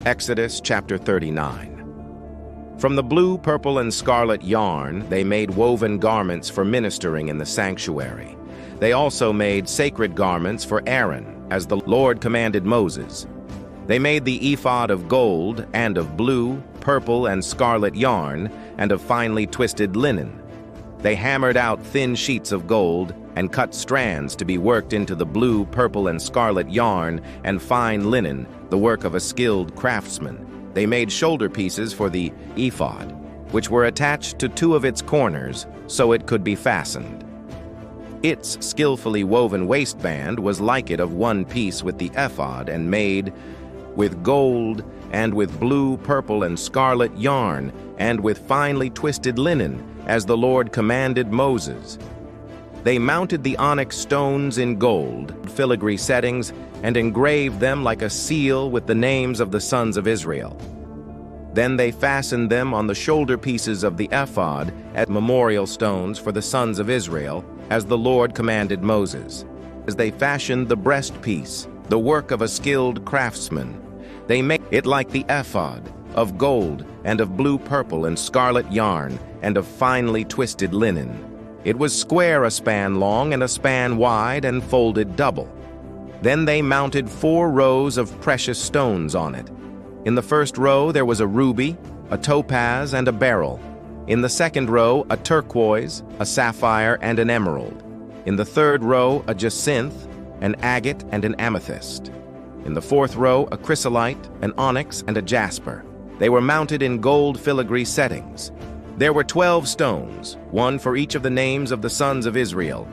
Exodus chapter 39. From the blue, purple, and scarlet yarn, they made woven garments for ministering in the sanctuary. They also made sacred garments for Aaron, as the Lord commanded Moses. They made the ephod of gold and of blue, purple, and scarlet yarn, and of finely twisted linen. They hammered out thin sheets of gold and cut strands to be worked into the blue, purple, and scarlet yarn and fine linen, the work of a skilled craftsman. They made shoulder pieces for the ephod, which were attached to two of its corners so it could be fastened. Its skillfully woven waistband was like it of one piece with the ephod and made with gold and with blue, purple, and scarlet yarn and with finely twisted linen, as the Lord commanded Moses. They mounted the onyx stones in gold, filigree settings, and engraved them like a seal with the names of the sons of Israel. Then they fastened them on the shoulder pieces of the ephod as memorial stones for the sons of Israel, as the Lord commanded Moses. As they fashioned the breastpiece, the work of a skilled craftsman, they made it like the ephod, of gold and of blue, purple, and scarlet yarn, and of finely twisted linen. It was square a span long and a span wide and folded double. Then they mounted 4 rows of precious stones on it. In the first row there was a ruby, a topaz, and a beryl. In the second row a turquoise, a sapphire, and an emerald. In the third row a jacinth, an agate, and an amethyst. In the fourth row a chrysolite, an onyx, and a jasper. They were mounted in gold filigree settings. There were 12 stones, one for each of the names of the sons of Israel,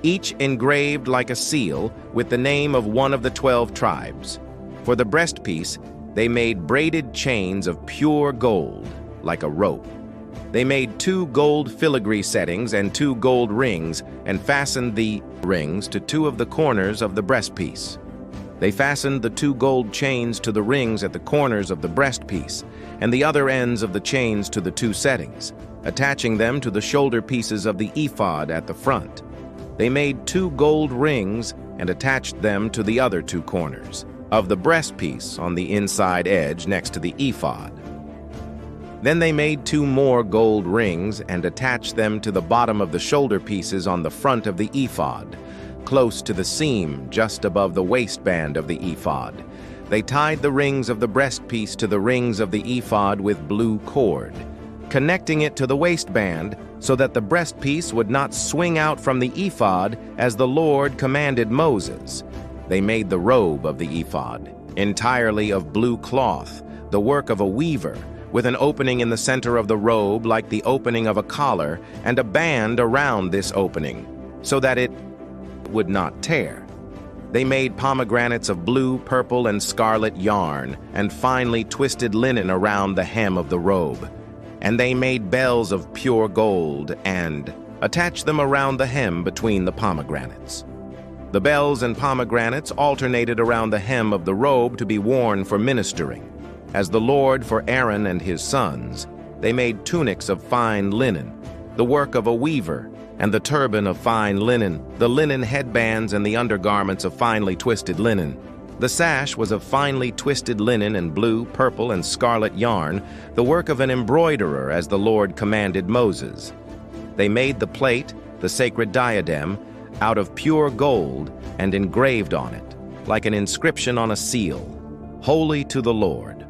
each engraved like a seal with the name of one of the 12 tribes. For the breastpiece, they made braided chains of pure gold, like a rope. They made 2 gold filigree settings and 2 gold rings, and fastened the rings to 2 of the corners of the breastpiece. They fastened the 2 gold chains to the rings at the corners of the breastpiece, and the other ends of the chains to the 2 settings, attaching them to the shoulder pieces of the ephod at the front. They made 2 gold rings and attached them to the other 2 corners of the breastpiece on the inside edge next to the ephod. Then they made 2 more gold rings and attached them to the bottom of the shoulder pieces on the front of the ephod, close to the seam just above the waistband of the ephod. They tied the rings of the breastpiece to the rings of the ephod with blue cord, connecting it to the waistband so that the breastpiece would not swing out from the ephod as the Lord commanded Moses. They made the robe of the ephod, entirely of blue cloth, the work of a weaver, with an opening in the center of the robe like the opening of a collar, and a band around this opening, so that it would not tear. They made pomegranates of blue, purple, and scarlet yarn, and finely twisted linen around the hem of the robe. And they made bells of pure gold, and attached them around the hem between the pomegranates. The bells and pomegranates alternated around the hem of the robe to be worn for ministering. As the Lord for Aaron and his sons, they made tunics of fine linen, the work of a weaver, and the turban of fine linen, the linen headbands and the undergarments of finely twisted linen. The sash was of finely twisted linen and blue, purple, and scarlet yarn, the work of an embroiderer as the Lord commanded Moses. They made the plate, the sacred diadem, out of pure gold and engraved on it, like an inscription on a seal, "Holy to the Lord."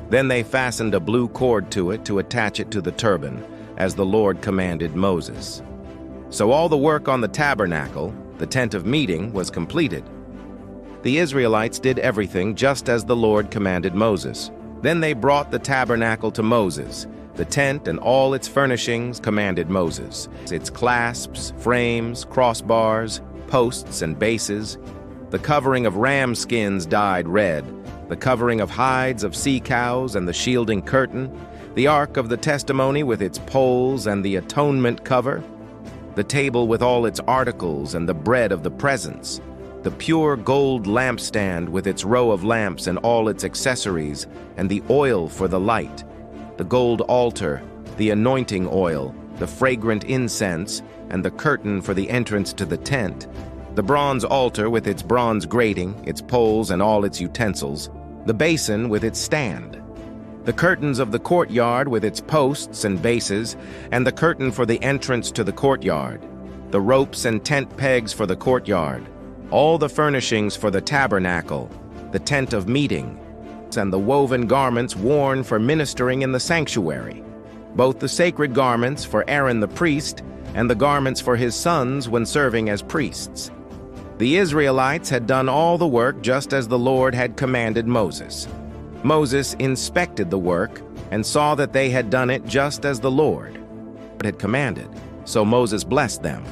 Then they fastened a blue cord to it to attach it to the turban, as the Lord commanded Moses. So all the work on the tabernacle, the tent of meeting, was completed. The Israelites did everything just as the Lord commanded Moses. Then they brought the tabernacle to Moses. The tent and all its furnishings commanded Moses, its clasps, frames, crossbars, posts, and bases, the covering of ram skins dyed red, the covering of hides of sea cows and the shielding curtain, the ark of the testimony with its poles and the atonement cover, the table with all its articles and the bread of the presence, the pure gold lampstand with its row of lamps and all its accessories, and the oil for the light, the gold altar, the anointing oil, the fragrant incense, and the curtain for the entrance to the tent, the bronze altar with its bronze grating, its poles and all its utensils, the basin with its stand, the curtains of the courtyard with its posts and bases, and the curtain for the entrance to the courtyard, the ropes and tent pegs for the courtyard, all the furnishings for the tabernacle, the tent of meeting, and the woven garments worn for ministering in the sanctuary, both the sacred garments for Aaron the priest and the garments for his sons when serving as priests. The Israelites had done all the work just as the Lord had commanded Moses. Moses inspected the work and saw that they had done it just as the Lord had commanded, so Moses blessed them.